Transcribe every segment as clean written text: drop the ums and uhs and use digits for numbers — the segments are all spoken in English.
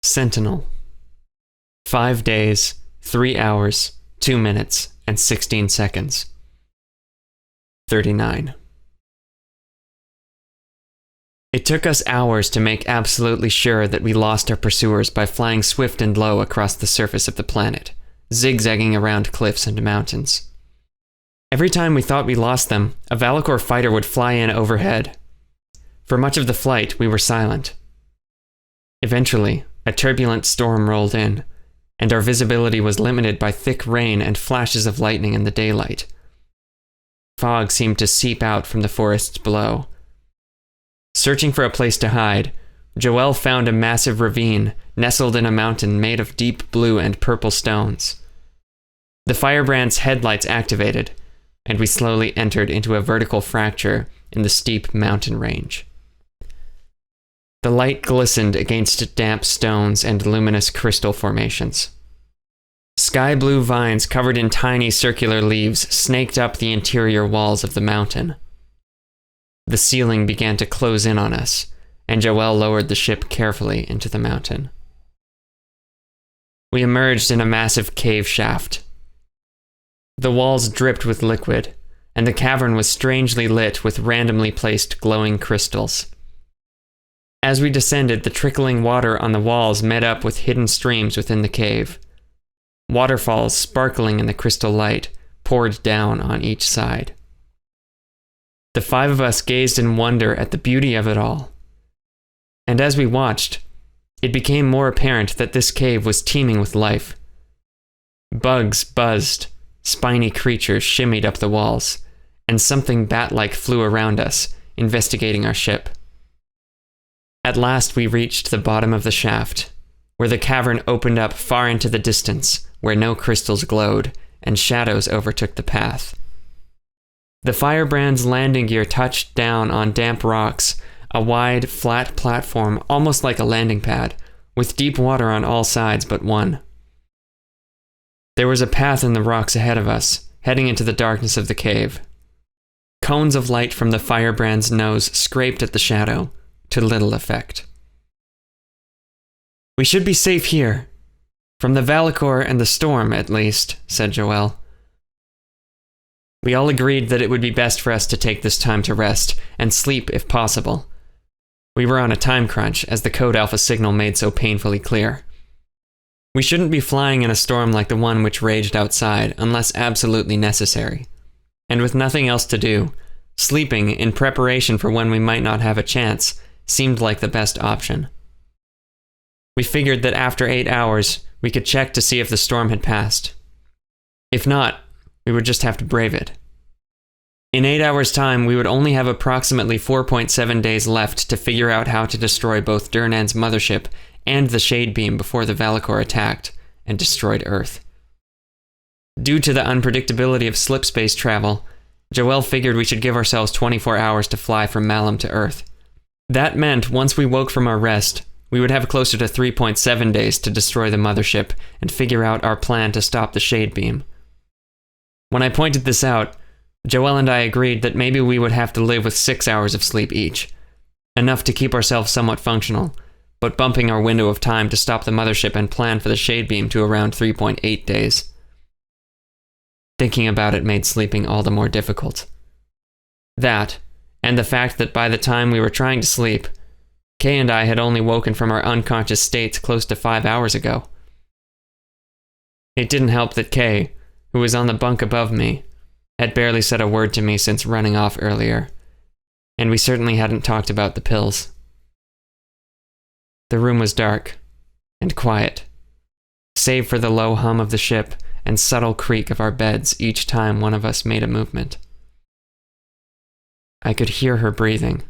Sentinel. 5 days, 3 hours, 2 minutes, and 16 seconds. 39. It took us hours to make absolutely sure that we lost our pursuers by flying swift and low across the surface of the planet, zigzagging around cliffs and mountains. Every time we thought we lost them, a Valakor fighter would fly in overhead. For much of the flight, we were silent. Eventually, a turbulent storm rolled in, and our visibility was limited by thick rain and flashes of lightning in the daylight. Fog seemed to seep out from the forests below. Searching for a place to hide, Joelle found a massive ravine nestled in a mountain made of deep blue and purple stones. The firebrand's headlights activated, and we slowly entered into a vertical fracture in the steep mountain range. The light glistened against damp stones and luminous crystal formations. Sky blue vines covered in tiny circular leaves snaked up the interior walls of the mountain. The ceiling began to close in on us, and Joelle lowered the ship carefully into the mountain. We emerged in a massive cave shaft. The walls dripped with liquid, and the cavern was strangely lit with randomly placed glowing crystals. As we descended, the trickling water on the walls met up with hidden streams within the cave. Waterfalls sparkling in the crystal light poured down on each side. The 5 of us gazed in wonder at the beauty of it all. And as we watched, it became more apparent that this cave was teeming with life. Bugs buzzed, spiny creatures shimmied up the walls, and something bat-like flew around us, investigating our ship. At last we reached the bottom of the shaft, where the cavern opened up far into the distance, where no crystals glowed, and shadows overtook the path. The firebrand's landing gear touched down on damp rocks, a wide, flat platform almost like a landing pad, with deep water on all sides but one. There was a path in the rocks ahead of us, heading into the darkness of the cave. Cones of light from the firebrand's nose scraped at the shadow, to little effect. "We should be safe here. From the Valakor and the storm, at least," said Joelle. We all agreed that it would be best for us to take this time to rest, and sleep if possible. We were on a time crunch, as the Code Alpha signal made so painfully clear. We shouldn't be flying in a storm like the one which raged outside, unless absolutely necessary. And with nothing else to do, sleeping in preparation for when we might not have a chance seemed like the best option. We figured that after 8 hours, we could check to see if the storm had passed. If not, we would just have to brave it. In 8 hours' time, we would only have approximately 4.7 days left to figure out how to destroy both Duhrnan's mothership and the Shade Beam before the Valakor attacked and destroyed Earth. Due to the unpredictability of slipspace travel, Joelle figured we should give ourselves 24 hours to fly from Malum to Earth. That meant once we woke from our rest, we would have closer to 3.7 days to destroy the mothership and figure out our plan to stop the Shade Beam. When I pointed this out, Joelle and I agreed that maybe we would have to live with 6 hours of sleep each, enough to keep ourselves somewhat functional, but bumping our window of time to stop the mothership and plan for the Shade Beam to around 3.8 days. Thinking about it made sleeping all the more difficult. That, and the fact that by the time we were trying to sleep, Kay and I had only woken from our unconscious states close to 5 hours ago. It didn't help that Kay, who was on the bunk above me, had barely said a word to me since running off earlier, and we certainly hadn't talked about the pills. The room was dark and quiet, save for the low hum of the ship and subtle creak of our beds each time one of us made a movement. I could hear her breathing.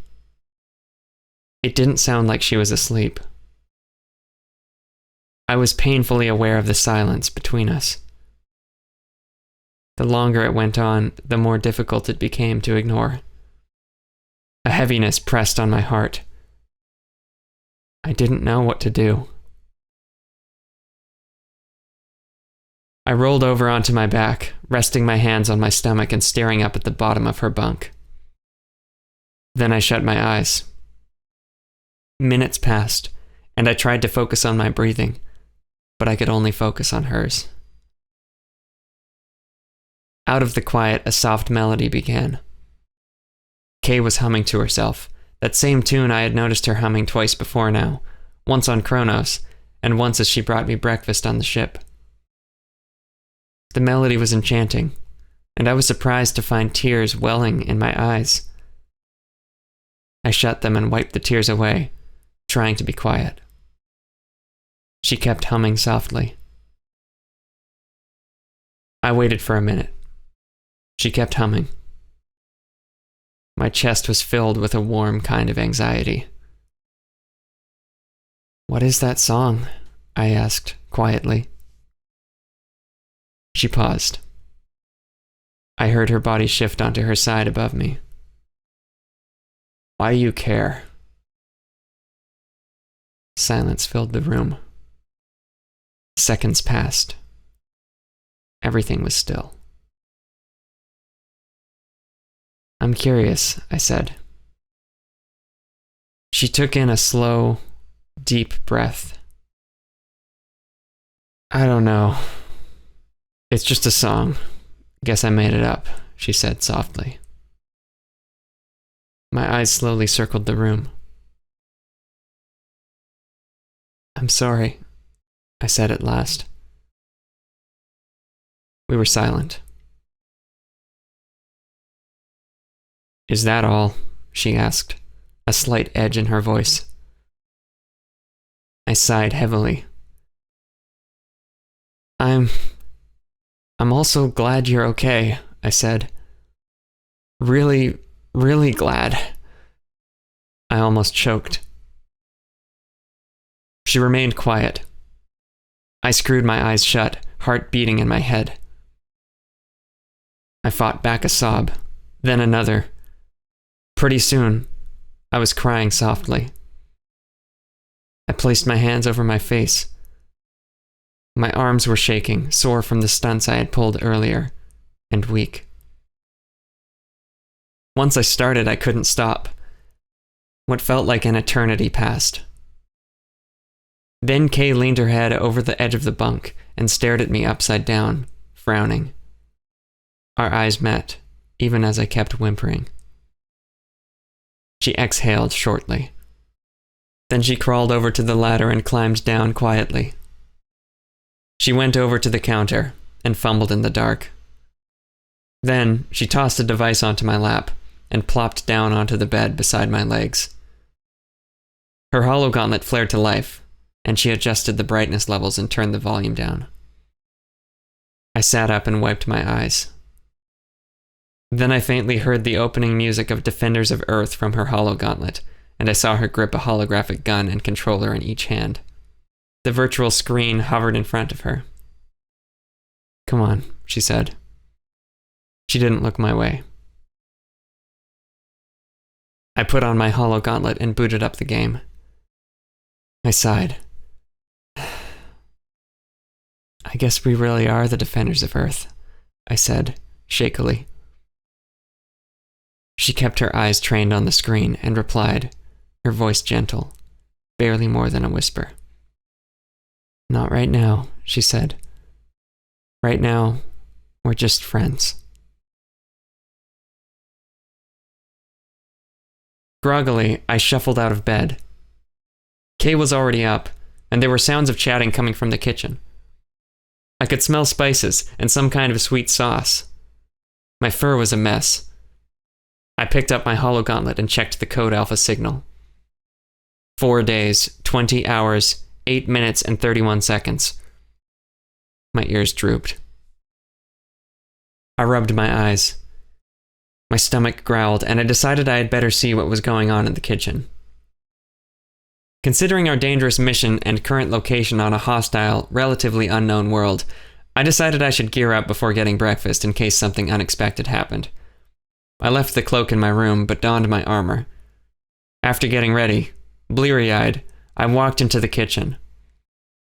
It didn't sound like she was asleep. I was painfully aware of the silence between us. The longer it went on, the more difficult it became to ignore. A heaviness pressed on my heart. I didn't know what to do. I rolled over onto my back, resting my hands on my stomach and staring up at the bottom of her bunk. Then I shut my eyes. Minutes passed, and I tried to focus on my breathing, but I could only focus on hers. Out of the quiet, a soft melody began. Kay was humming to herself, that same tune I had noticed her humming twice before now, once on Kronos, and once as she brought me breakfast on the ship. The melody was enchanting, and I was surprised to find tears welling in my eyes. I shut them and wiped the tears away, trying to be quiet. She kept humming softly. I waited for a minute. She kept humming. My chest was filled with a warm kind of anxiety. "What is that song?" I asked, quietly. She paused. I heard her body shift onto her side above me. "Why do you care?" Silence filled the room. Seconds passed. Everything was still. "I'm curious," I said. She took in a slow, deep breath. "I don't know. It's just a song. Guess I made it up," she said softly. My eyes slowly circled the room. "I'm sorry," I said at last. We were silent. "Is that all?" she asked, a slight edge in her voice. I sighed heavily. I'm also glad you're okay," I said. "Really, really glad." I almost choked. She remained quiet. I screwed my eyes shut, heart beating in my head. I fought back a sob, then another. Pretty soon, I was crying softly. I placed my hands over my face. My arms were shaking, sore from the stunts I had pulled earlier, and weak. Once I started, I couldn't stop. What felt like an eternity passed. Then Kay leaned her head over the edge of the bunk and stared at me upside down, frowning. Our eyes met, even as I kept whimpering. She exhaled shortly. Then she crawled over to the ladder and climbed down quietly. She went over to the counter and fumbled in the dark. Then she tossed a device onto my lap and plopped down onto the bed beside my legs. Her hologauntlet flared to life, and she adjusted the brightness levels and turned the volume down. I sat up and wiped my eyes. Then I faintly heard the opening music of Defenders of Earth from her hologauntlet, and I saw her grip a holographic gun and controller in each hand. The virtual screen hovered in front of her. "Come on," she said. She didn't look my way. I put on my hologauntlet and booted up the game. I sighed. "I guess we really are the Defenders of Earth," I said, shakily. She kept her eyes trained on the screen and replied, her voice gentle, barely more than a whisper. "Not right now," she said. "Right now, we're just friends." Groggily, I shuffled out of bed. Kay was already up, and there were sounds of chatting coming from the kitchen. I could smell spices and some kind of sweet sauce. My fur was a mess. I picked up my hologauntlet and checked the code alpha signal. 4 days, 20 hours, 8 minutes, and 31 seconds. My ears drooped. I rubbed my eyes. My stomach growled, and I decided I had better see what was going on in the kitchen. Considering our dangerous mission and current location on a hostile, relatively unknown world, I decided I should gear up before getting breakfast in case something unexpected happened. I left the cloak in my room, but donned my armor. After getting ready, bleary-eyed, I walked into the kitchen.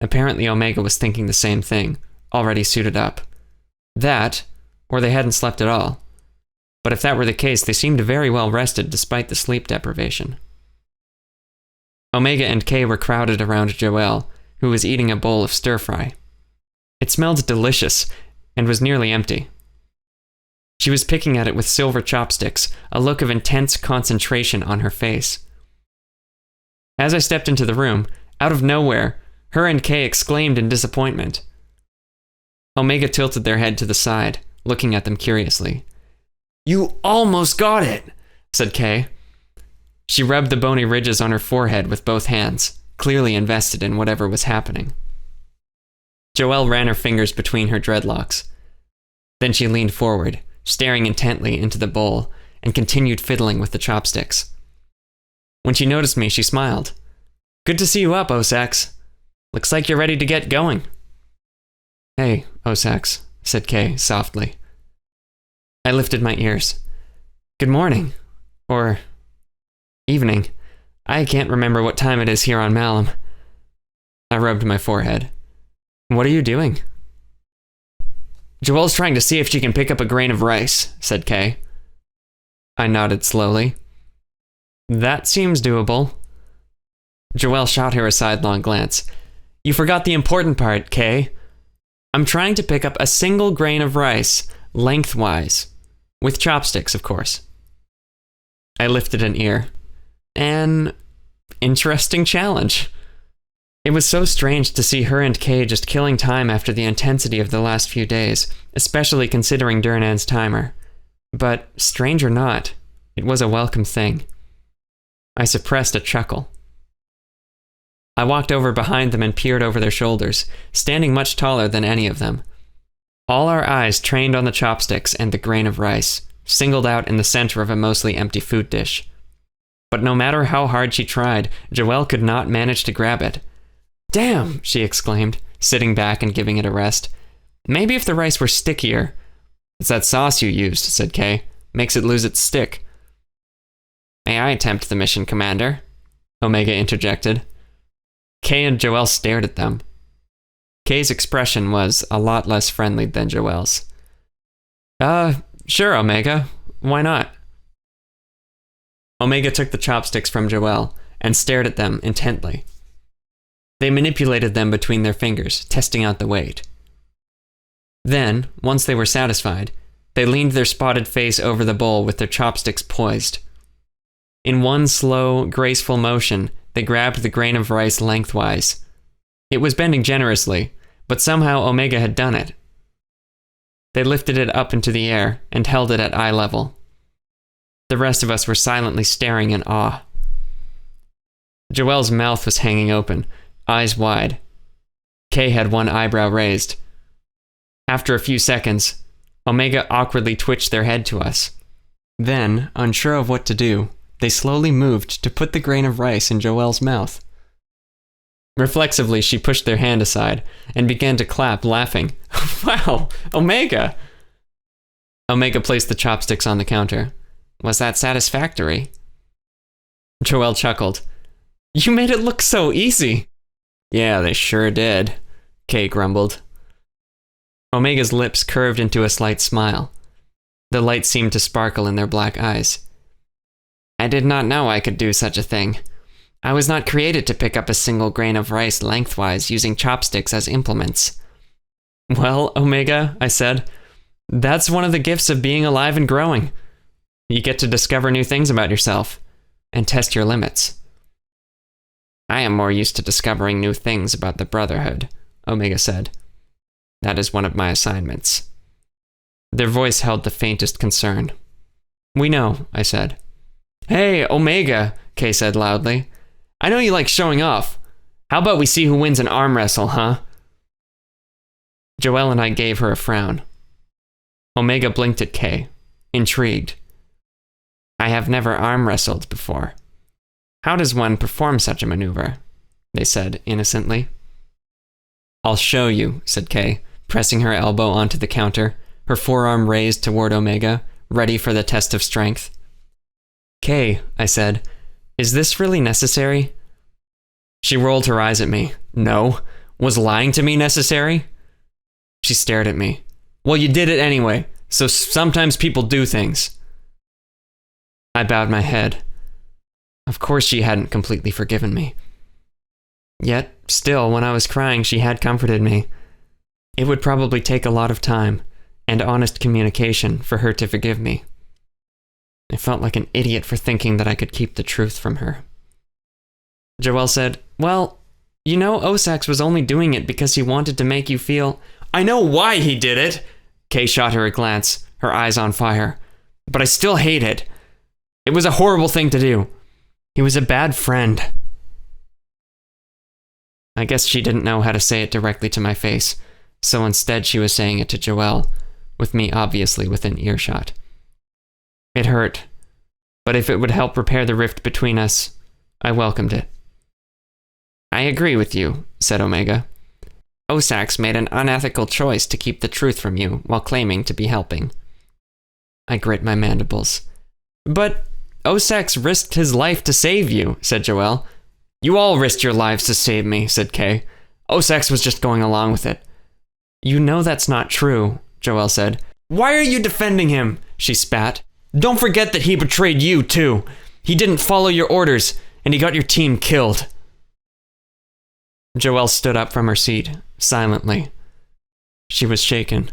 Apparently Omega was thinking the same thing, already suited up. That, or they hadn't slept at all. But if that were the case, they seemed very well rested despite the sleep deprivation. Omega and Kay were crowded around Joelle, who was eating a bowl of stir-fry. It smelled delicious, and was nearly empty. She was picking at it with silver chopsticks, a look of intense concentration on her face. As I stepped into the room, out of nowhere, her and Kay exclaimed in disappointment. Omega tilted their head to the side, looking at them curiously. "You almost got it," said Kay. She rubbed the bony ridges on her forehead with both hands, clearly invested in whatever was happening. Joelle ran her fingers between her dreadlocks. Then she leaned forward, staring intently into the bowl, and continued fiddling with the chopsticks. When she noticed me, she smiled. "Good to see you up, Osax. Looks like you're ready to get going." "Hey, Osax," said Kay softly. I lifted my ears. "Good morning. Or evening. I can't remember what time it is here on Malum." I rubbed my forehead. "What are you doing?" "Joelle's trying to see if she can pick up a grain of rice," said Kay. I nodded slowly. "That seems doable." Joelle shot her a sidelong glance. "You forgot the important part, Kay. I'm trying to pick up a single grain of rice, lengthwise. With chopsticks, of course." I lifted an ear. An interesting challenge. It was so strange to see her and Kay just killing time after the intensity of the last few days, especially considering Duhrnan's timer. But, strange or not, it was a welcome thing. I suppressed a chuckle. I walked over behind them and peered over their shoulders, standing much taller than any of them. All our eyes trained on the chopsticks and the grain of rice, singled out in the center of a mostly empty food dish. But no matter how hard she tried, Joelle could not manage to grab it. "Damn!" she exclaimed, sitting back and giving it a rest. "Maybe if the rice were stickier." "It's that sauce you used," said Kay. "Makes it lose its stick." "May I attempt the mission, Commander?" Omega interjected. Kay and Joelle stared at them. Kay's expression was a lot less friendly than Joelle's. Sure, Omega. Why not?" Omega took the chopsticks from Joelle and stared at them intently. They manipulated them between their fingers, testing out the weight. Then, once they were satisfied, they leaned their spotted face over the bowl with their chopsticks poised. In one slow, graceful motion, they grabbed the grain of rice lengthwise. It was bending generously, but somehow Omega had done it. They lifted it up into the air and held it at eye level. The rest of us were silently staring in awe. Joelle's mouth was hanging open, eyes wide. Kay had one eyebrow raised. After a few seconds, Omega awkwardly twitched their head to us. Then, unsure of what to do, they slowly moved to put the grain of rice in Joelle's mouth. Reflexively, she pushed their hand aside and began to clap, laughing. "Wow, Omega!" Omega placed the chopsticks on the counter. "Was that satisfactory?" Joelle chuckled. "You made it look so easy." "Yeah, they sure did," Kay grumbled. Omega's lips curved into a slight smile. The light seemed to sparkle in their black eyes. "I did not know I could do such a thing. I was not created to pick up a single grain of rice lengthwise using chopsticks as implements." "Well, Omega," I said, "that's one of the gifts of being alive and growing. You get to discover new things about yourself, and test your limits." "I am more used to discovering new things about the Brotherhood," Omega said. "That is one of my assignments." Their voice held the faintest concern. "We know," I said. "Hey, Omega," Kay said loudly. "I know you like showing off. How about we see who wins an arm wrestle, huh?" Joelle and I gave her a frown. Omega blinked at Kay, intrigued. "I have never arm wrestled before. How does one perform such a maneuver?" they said innocently. "I'll show you," said Kay, pressing her elbow onto the counter, her forearm raised toward Omega, ready for the test of strength. "Kay," I said, "is this really necessary?" She rolled her eyes at me. "No. Was lying to me necessary?" She stared at me. "Well, you did it anyway, so sometimes people do things." I bowed my head. Of course she hadn't completely forgiven me. Yet, still, when I was crying, she had comforted me. It would probably take a lot of time and honest communication for her to forgive me. I felt like an idiot for thinking that I could keep the truth from her. Joelle said, "Well, you know Osax was only doing it because he wanted to make you feel—" "I know why he did it!" Kay shot her a glance, her eyes on fire. "But I still hate it. It was a horrible thing to do. He was a bad friend." I guess she didn't know how to say it directly to my face, so instead she was saying it to Joelle, with me obviously within earshot. It hurt, but if it would help repair the rift between us, I welcomed it. "I agree with you," said Omega. "Osax made an unethical choice to keep the truth from you while claiming to be helping." I grit my mandibles. "But Osax risked his life to save you," said Joelle. "You all risked your lives to save me," said Kay. "Osax was just going along with it." "You know that's not true," Joelle said. "Why are you defending him?" she spat. "Don't forget that he betrayed you, too. He didn't follow your orders, and he got your team killed." Joelle stood up from her seat, silently. She was shaken.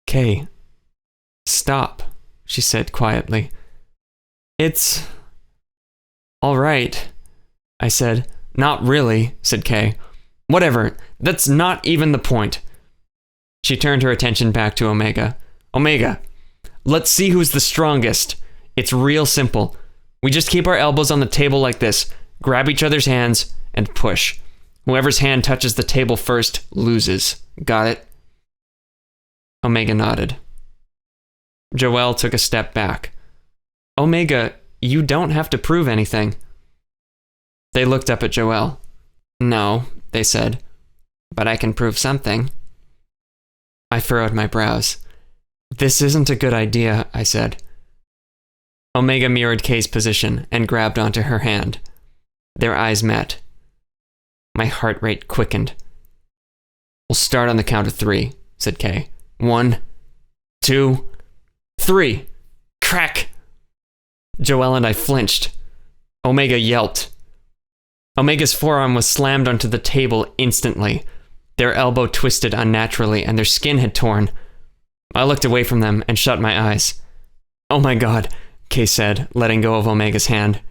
"Kay, stop," she said quietly. "It's all right," I said. "Not really," said Kay. "Whatever, that's not even the point." She turned her attention back to Omega. "Omega, let's see who's the strongest. It's real simple. We just keep our elbows on the table like this, grab each other's hands, and push. Whoever's hand touches the table first loses. Got it?" Omega nodded. Joelle took a step back. "Omega, you don't have to prove anything." They looked up at Joelle. "No," they said, "but I can prove something." I furrowed my brows. "This isn't a good idea," I said. Omega mirrored Kay's position and grabbed onto her hand. Their eyes met. My heart rate quickened. "We'll start on the count of 3, said Kay. 1, 2, 3. Crack! Joelle and I flinched. Omega yelped. Omega's forearm was slammed onto the table instantly. Their elbow twisted unnaturally and their skin had torn. I looked away from them and shut my eyes. "Oh my god," Kay said, letting go of Omega's hand.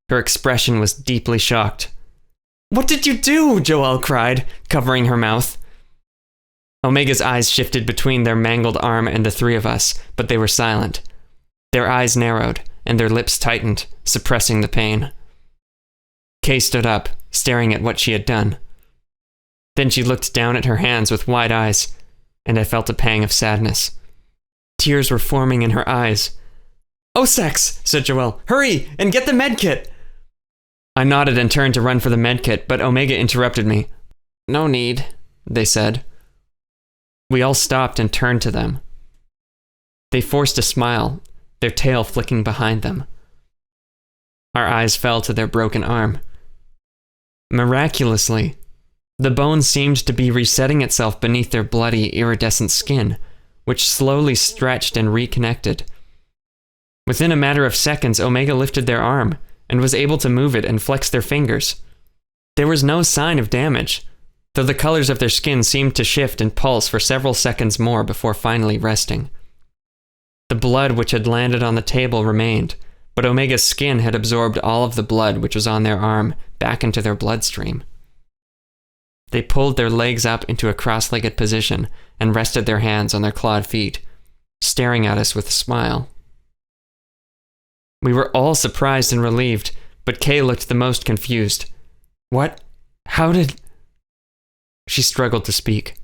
Her expression was deeply shocked. "What did you do?" Joelle cried, covering her mouth. Omega's eyes shifted between their mangled arm and the 3 of us, but they were silent. Their eyes narrowed, and their lips tightened, suppressing the pain. Kay stood up, staring at what she had done. Then she looked down at her hands with wide eyes, and I felt a pang of sadness. Tears were forming in her eyes. "Osax," said Joelle, "hurry, and get the medkit!" I nodded and turned to run for the medkit, but Omega interrupted me. "No need," they said. We all stopped and turned to them. They forced a smile, their tail flicking behind them. Our eyes fell to their broken arm. Miraculously, the bone seemed to be resetting itself beneath their bloody, iridescent skin, which slowly stretched and reconnected. Within a matter of seconds, Omega lifted their arm and was able to move it and flex their fingers. There was no sign of damage, though the colors of their skin seemed to shift and pulse for several seconds more before finally resting. The blood which had landed on the table remained, but Omega's skin had absorbed all of the blood which was on their arm back into their bloodstream. They pulled their legs up into a cross-legged position and rested their hands on their clawed feet, staring at us with a smile. We were all surprised and relieved, but Kay looked the most confused. "What? How did—" She struggled to speak.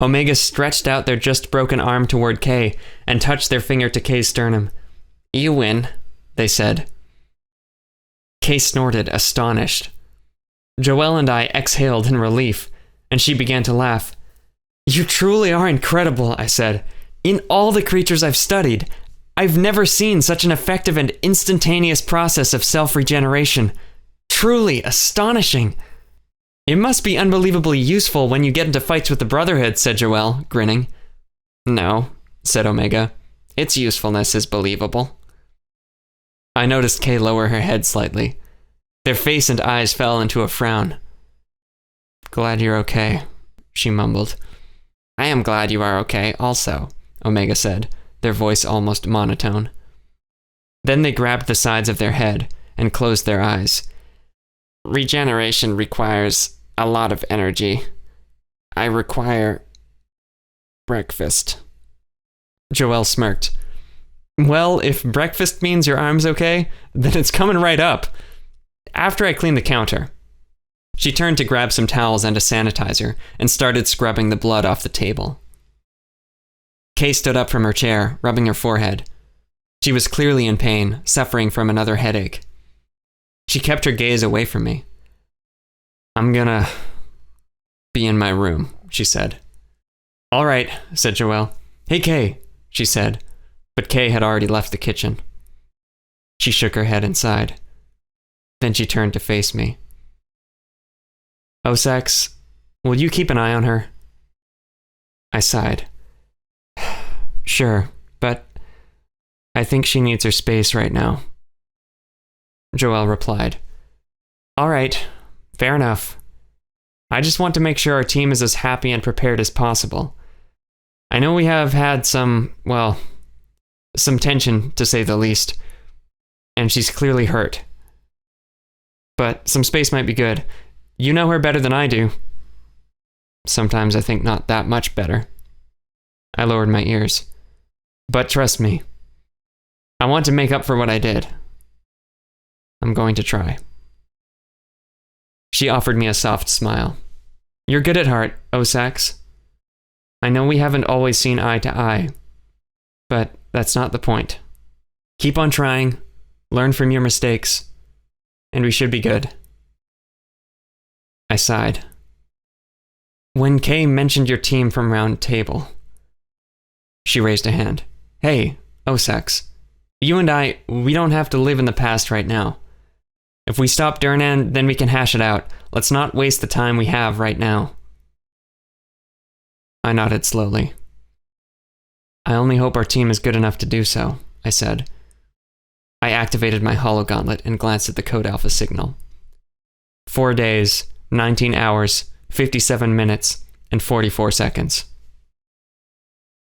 Omega stretched out their just broken arm toward Kay and touched their finger to Kay's sternum. "You win," they said. Kay snorted, astonished. Joelle and I exhaled in relief, and she began to laugh. "You truly are incredible," I said. "In all the creatures I've studied, I've never seen such an effective and instantaneous process of self-regeneration. Truly astonishing." "It must be unbelievably useful when you get into fights with the Brotherhood," said Joelle, grinning. "No," said Omega. "Its usefulness is believable." I noticed Kay lower her head slightly. Their face and eyes fell into a frown. "Glad you're okay," she mumbled. "I am glad you are okay, also," Omega said, their voice almost monotone. Then they grabbed the sides of their head and closed their eyes. "Regeneration requires a lot of energy. I require breakfast." Joelle smirked. "Well, if breakfast means your arm's okay, then it's coming right up. After I clean the counter." She turned to grab some towels and a sanitizer and started scrubbing the blood off the table. Kay stood up from her chair, rubbing her forehead. She was clearly in pain, suffering from another headache. She kept her gaze away from me. "I'm gonna be in my room," she said. "All right," said Joelle. "Hey, Kay," she said, but Kay had already left the kitchen. She shook her head and sighed. Then she turned to face me. "Osax, will you keep an eye on her?" I sighed. "Sure, but I think she needs her space right now." Joelle replied, "All right, fair enough. I just want to make sure our team is as happy and prepared as possible. I know we have had some tension, to say the least, and she's clearly hurt. But some space might be good. You know her better than I do." "Sometimes I think not that much better." I lowered my ears. "But trust me, I want to make up for what I did. I'm going to try." She offered me a soft smile. "You're good at heart, Osax. I know we haven't always seen eye to eye, but that's not the point. Keep on trying, learn from your mistakes, and we should be good." I sighed. "When Kay mentioned your team from Round Table..." She raised a hand. "Hey, Osax, you and we don't have to live in the past right now. If we stop Duhrnan, then we can hash it out. Let's not waste the time we have right now." I nodded slowly. "I only hope our team is good enough to do so," I said. I activated my hologauntlet and glanced at the Code Alpha signal. 4 days, 19 hours, 57 minutes, and 44 seconds.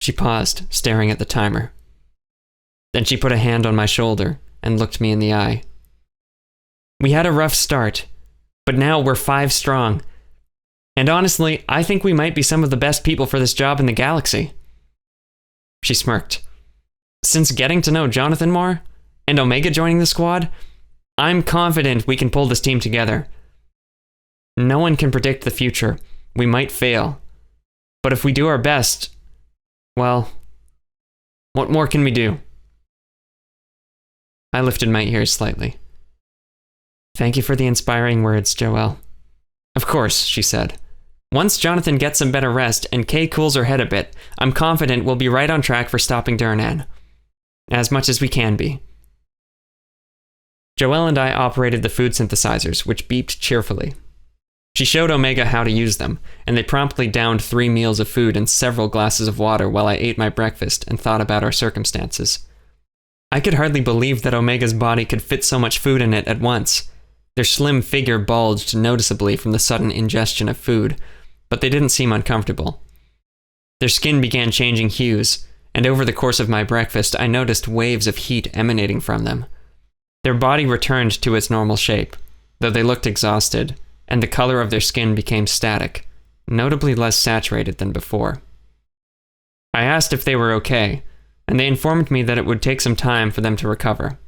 She paused, staring at the timer. Then she put a hand on my shoulder and looked me in the eye. "We had a rough start, but now we're 5 strong. And honestly, I think we might be some of the best people for this job in the galaxy." She smirked. "Since getting to know Jonathan more, and Omega joining the squad, I'm confident we can pull this team together. No one can predict the future. We might fail. But if we do our best, well, what more can we do?" I lifted my ears slightly. "Thank you for the inspiring words, Joelle." "Of course," she said. "Once Jonathan gets some better rest and Kay cools her head a bit, I'm confident we'll be right on track for stopping Duhrnan. As much as we can be." Joelle and I operated the food synthesizers, which beeped cheerfully. She showed Omega how to use them, and they promptly downed 3 meals of food and several glasses of water while I ate my breakfast and thought about our circumstances. I could hardly believe that Omega's body could fit so much food in it at once. Their slim figure bulged noticeably from the sudden ingestion of food, but they didn't seem uncomfortable. Their skin began changing hues, and over the course of my breakfast I noticed waves of heat emanating from them. Their body returned to its normal shape, though they looked exhausted, and the color of their skin became static, notably less saturated than before. I asked if they were okay, and they informed me that it would take some time for them to recover.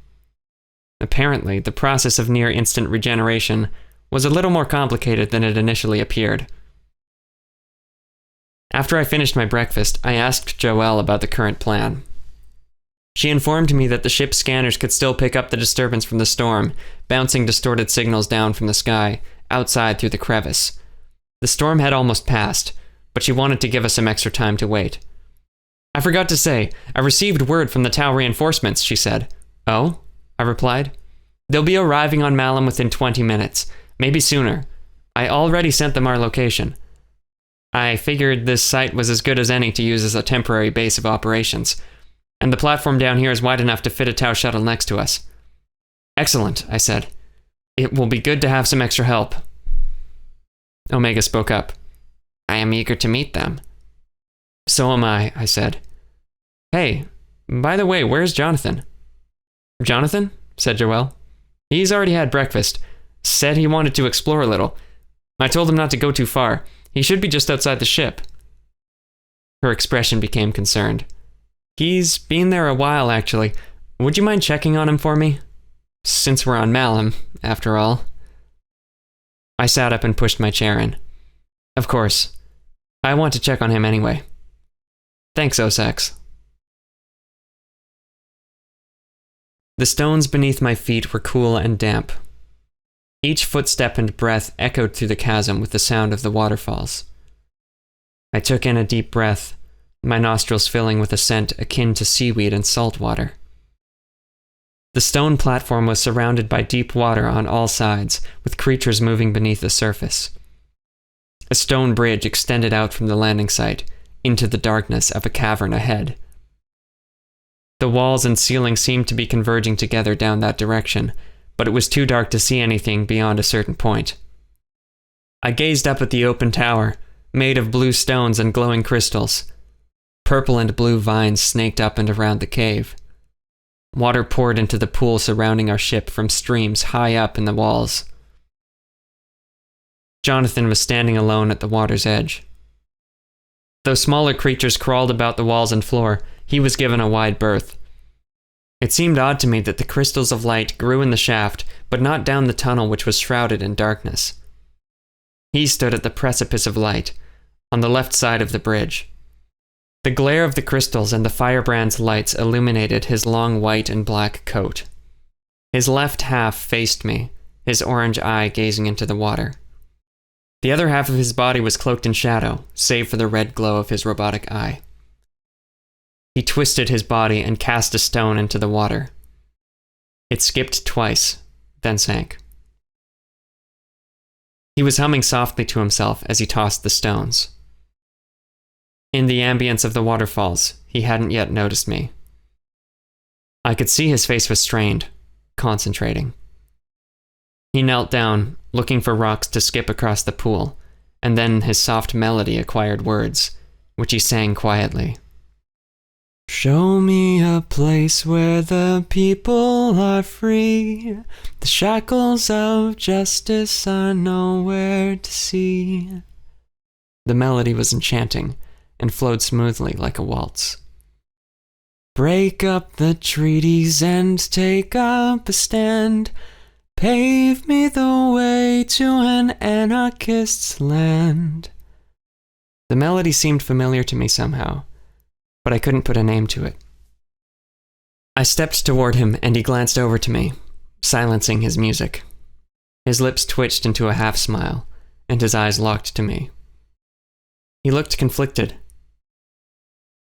Apparently, the process of near-instant regeneration was a little more complicated than it initially appeared. After I finished my breakfast, I asked Joelle about the current plan. She informed me that the ship's scanners could still pick up the disturbance from the storm, bouncing distorted signals down from the sky, outside through the crevice. The storm had almost passed, but she wanted to give us some extra time to wait. "I forgot to say, I received word from the Tau reinforcements," she said. "Oh?" I replied. "They'll be arriving on Malum within 20 minutes, maybe sooner. I already sent them our location. I figured this site was as good as any to use as a temporary base of operations, and the platform down here is wide enough to fit a Tau shuttle next to us. Excellent, I said. It will be good to have some extra help. Omega spoke up. I am eager to meet them. So am I said. Hey, by the way, where's Jonathan? Jonathan? Said Joelle. He's already had breakfast. Said he wanted to explore a little. I told him not to go too far. He should be just outside the ship. Her expression became concerned. He's been there a while, actually. Would you mind checking on him for me? Since we're on Malum, after all. I sat up and pushed my chair in. Of course. I want to check on him anyway. Thanks, Osax. The stones beneath my feet were cool and damp. Each footstep and breath echoed through the chasm with the sound of the waterfalls. I took in a deep breath, my nostrils filling with a scent akin to seaweed and salt water. The stone platform was surrounded by deep water on all sides, with creatures moving beneath the surface. A stone bridge extended out from the landing site, into the darkness of a cavern ahead. The walls and ceiling seemed to be converging together down that direction, but it was too dark to see anything beyond a certain point. I gazed up at the open tower, made of blue stones and glowing crystals. Purple and blue vines snaked up and around the cave. Water poured into the pool surrounding our ship from streams high up in the walls. Jonathan was standing alone at the water's edge. Though smaller creatures crawled about the walls and floor, he was given a wide berth. It seemed odd to me that the crystals of light grew in the shaft, but not down the tunnel which was shrouded in darkness. He stood at the precipice of light, on the left side of the bridge. The glare of the crystals and the firebrand's lights illuminated his long white and black coat. His left half faced me, his orange eye gazing into the water. The other half of his body was cloaked in shadow, save for the red glow of his robotic eye. He twisted his body and cast a stone into the water. It skipped twice, then sank. He was humming softly to himself as he tossed the stones. In the ambience of the waterfalls, he hadn't yet noticed me. I could see his face was strained, concentrating. He knelt down, looking for rocks to skip across the pool, and then his soft melody acquired words, which he sang quietly. Show me a place where the people are free. The shackles of justice are nowhere to see. The melody was enchanting and flowed smoothly like a waltz. Break up the treaties and take up a stand. Pave me the way to an anarchist's land. The melody seemed familiar to me somehow, but I couldn't put a name to it. I stepped toward him and he glanced over to me, silencing his music. His lips twitched into a half-smile, and his eyes locked to me. He looked conflicted.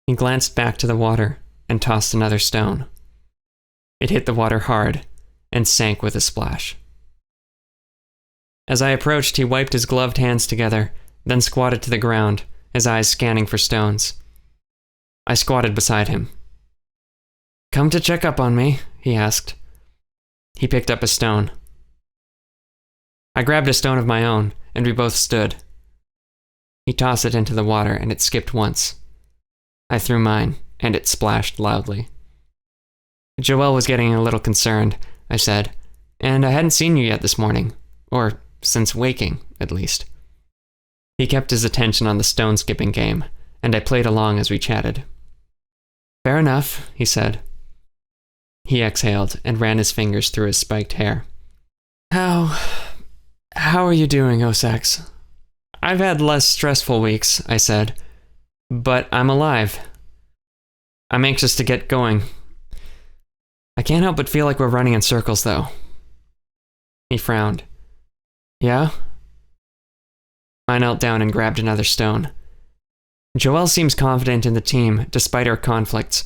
He glanced back to the water and tossed another stone. It hit the water hard and sank with a splash. As I approached, he wiped his gloved hands together, then squatted to the ground, his eyes scanning for stones. I squatted beside him. Come to check up on me? He asked. He picked up a stone. I grabbed a stone of my own, and we both stood. He tossed it into the water, and it skipped once. I threw mine, and it splashed loudly. Joelle was getting a little concerned, I said, and I hadn't seen you yet this morning, or since waking, at least. He kept his attention on the stone-skipping game, and I played along as we chatted. Fair enough, he said. He exhaled and ran his fingers through his spiked hair. How are you doing, Osax? I've had less stressful weeks, I said, but I'm alive. I'm anxious to get going. I can't help but feel like we're running in circles, though. He frowned. Yeah? I knelt down and grabbed another stone. Joelle seems confident in the team, despite our conflicts.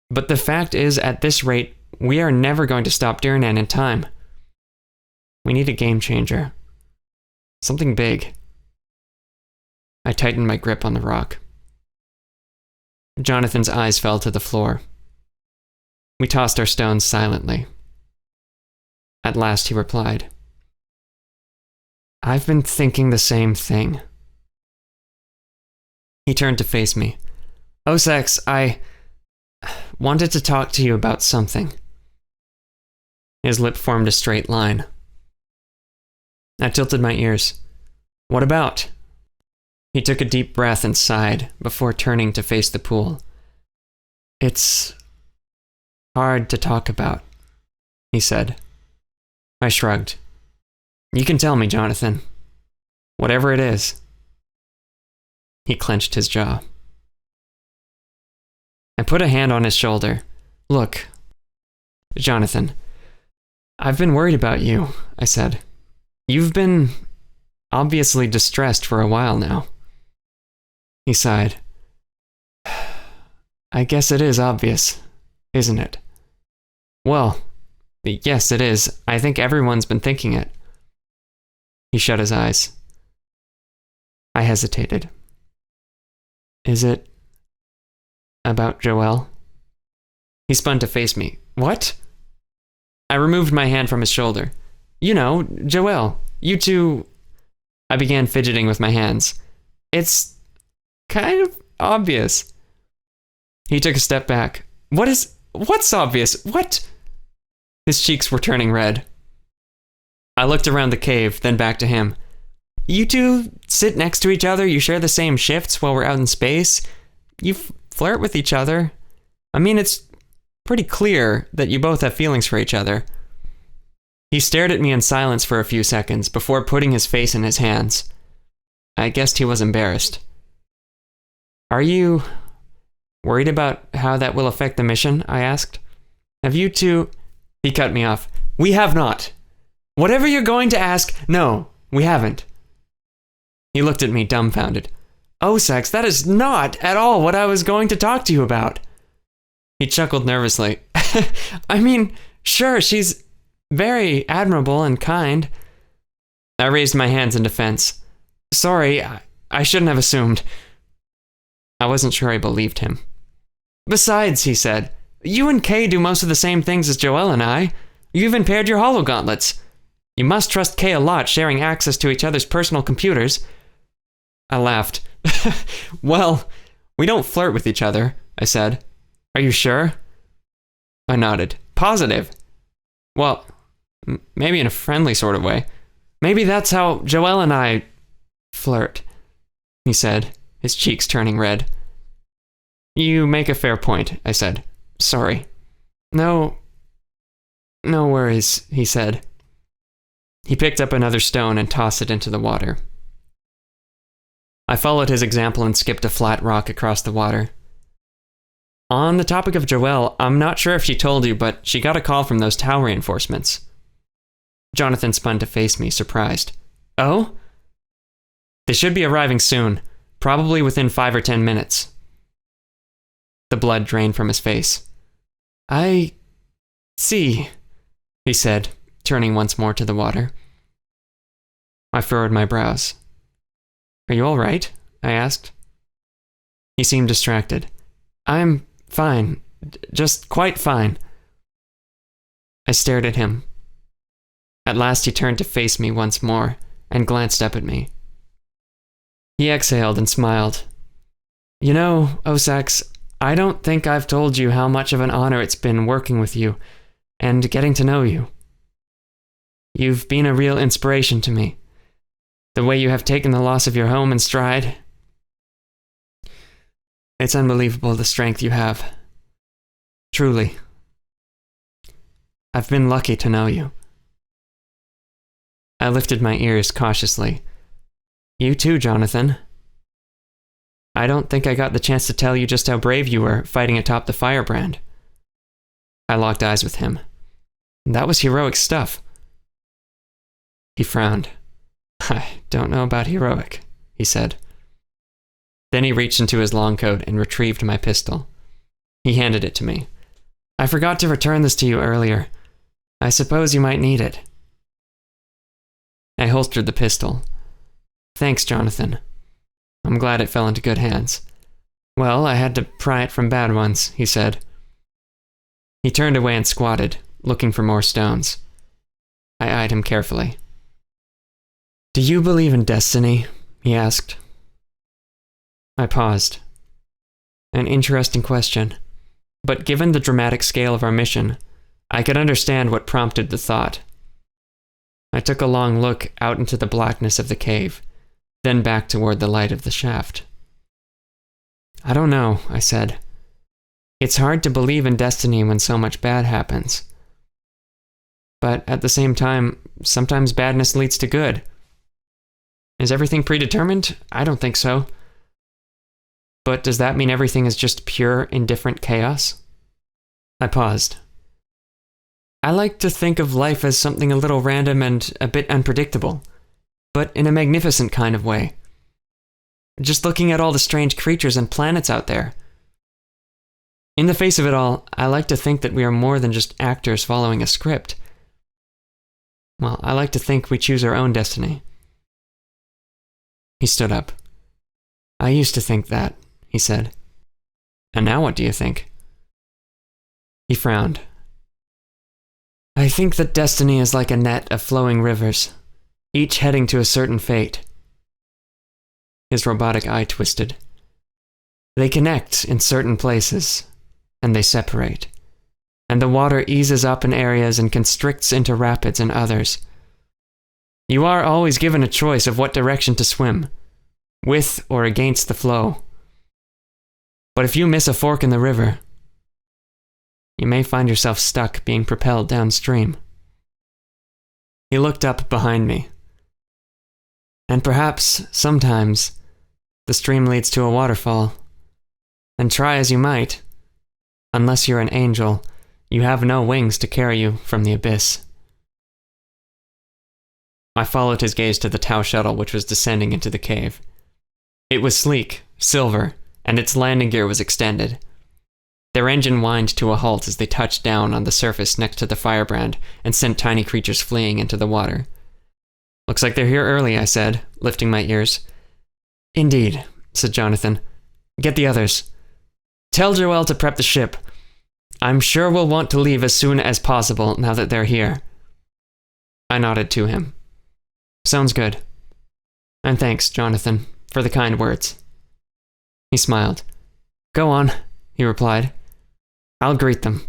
But the fact is, at this rate, we are never going to stop Duhrnan in time. We need a game changer. Something big. I tightened my grip on the rock. Jonathan's eyes fell to the floor. We tossed our stones silently. At last he replied, "I've been thinking the same thing." He turned to face me. "Osax, I wanted to talk to you about something." His lip formed a straight line. I tilted my ears. "What about?" He took a deep breath and sighed before turning to face the pool. "It's hard to talk about," he said. I shrugged. "You can tell me, Jonathan. Whatever it is." He clenched his jaw. I put a hand on his shoulder. "Look, Jonathan, I've been worried about you," I said. "You've been obviously distressed for a while now." He sighed. "I guess it is obvious, isn't it?" "Well, yes, it is. I think everyone's been thinking it." He shut his eyes. I hesitated. "Is it about Joelle?" He spun to face me. "What?" I removed my hand from his shoulder. "You know, Joelle, you two..." I began fidgeting with my hands. "It's kind of obvious." He took a step back. What's obvious? What?" His cheeks were turning red. I looked around the cave, then back to him. "You two sit next to each other, you share the same shifts while we're out in space. You flirt with each other. I mean, it's pretty clear that you both have feelings for each other." He stared at me in silence for a few seconds before putting his face in his hands. I guessed he was embarrassed. "Are you worried about how that will affect the mission?" I asked. "Have you two..." He cut me off. "We have not. Whatever you're going to ask, no, we haven't." He looked at me dumbfounded. "Osax, that is not at all what I was going to talk to you about." He chuckled nervously. "I mean, sure, she's very admirable and kind." I raised my hands in defense. "Sorry, I shouldn't have assumed." I wasn't sure I believed him. "Besides," he said, "you and Kay do most of the same things as Joelle and I. You even paired your hologauntlets. You must trust Kay a lot, sharing access to each other's personal computers." I laughed. "Well, we don't flirt with each other," I said. "Are you sure?" I nodded. "Positive." "Well, maybe in a friendly sort of way. Maybe that's how Joelle and I flirt," he said, his cheeks turning red. "You make a fair point," I said. "Sorry." No worries," he said. He picked up another stone and tossed it into the water. I followed his example and skipped a flat rock across the water. "On the topic of Joelle, I'm not sure if she told you, but she got a call from those Tau reinforcements." Jonathan spun to face me, surprised. "Oh?" "They should be arriving soon, probably within 5 or 10 minutes. The blood drained from his face. "I see," he said, turning once more to the water. I furrowed my brows. "Are you all right?" I asked. He seemed distracted. "I'm fine. Just quite fine." I stared at him. At last he turned to face me once more and glanced up at me. He exhaled and smiled. "You know, Osax, I don't think I've told you how much of an honor it's been working with you and getting to know you. You've been a real inspiration to me. The way you have taken the loss of your home in stride. It's unbelievable the strength you have. Truly. I've been lucky to know you." I lifted my ears cautiously. "You too, Jonathan. I don't think I got the chance to tell you just how brave you were fighting atop the firebrand." I locked eyes with him. "That was heroic stuff." He frowned. "I don't know about heroic," he said. Then he reached into his long coat and retrieved my pistol. He handed it to me. "I forgot to return this to you earlier. I suppose you might need it." I holstered the pistol. "Thanks, Jonathan. I'm glad it fell into good hands." "Well, I had to pry it from bad ones," he said. He turned away and squatted, looking for more stones. I eyed him carefully. "Do you believe in destiny?" he asked. I paused. An interesting question, but given the dramatic scale of our mission, I could understand what prompted the thought. I took a long look out into the blackness of the cave, then back toward the light of the shaft. "I don't know," I said. "It's hard to believe in destiny when so much bad happens. But at the same time, sometimes badness leads to good. Is everything predetermined? I don't think so. But does that mean everything is just pure, indifferent chaos?" I paused. "I like to think of life as something a little random and a bit unpredictable, but in a magnificent kind of way. Just looking at all the strange creatures and planets out there. In the face of it all, I like to think that we are more than just actors following a script. Well, I like to think we choose our own destiny." He stood up. "I used to think that," he said. "And now what do you think?" He frowned. "I think that destiny is like a net of flowing rivers, each heading to a certain fate." His robotic eye twisted. "They connect in certain places, and they separate. And the water eases up in areas and constricts into rapids in others. You are always given a choice of what direction to swim, with or against the flow. But if you miss a fork in the river, you may find yourself stuck being propelled downstream." He looked up behind me. "And perhaps, sometimes, the stream leads to a waterfall. And try as you might, unless you're an angel, you have no wings to carry you from the abyss." I followed his gaze to the Tau shuttle which was descending into the cave. It was sleek, silver, and its landing gear was extended. Their engine whined to a halt as they touched down on the surface next to the firebrand and sent tiny creatures fleeing into the water. "Looks like they're here early," I said, lifting my ears. "Indeed," said Jonathan. "Get the others. Tell Joel to prep the ship. I'm sure we'll want to leave as soon as possible now that they're here." I nodded to him. "Sounds good. And thanks, Jonathan, for the kind words." He smiled. "Go on," he replied. "I'll greet them."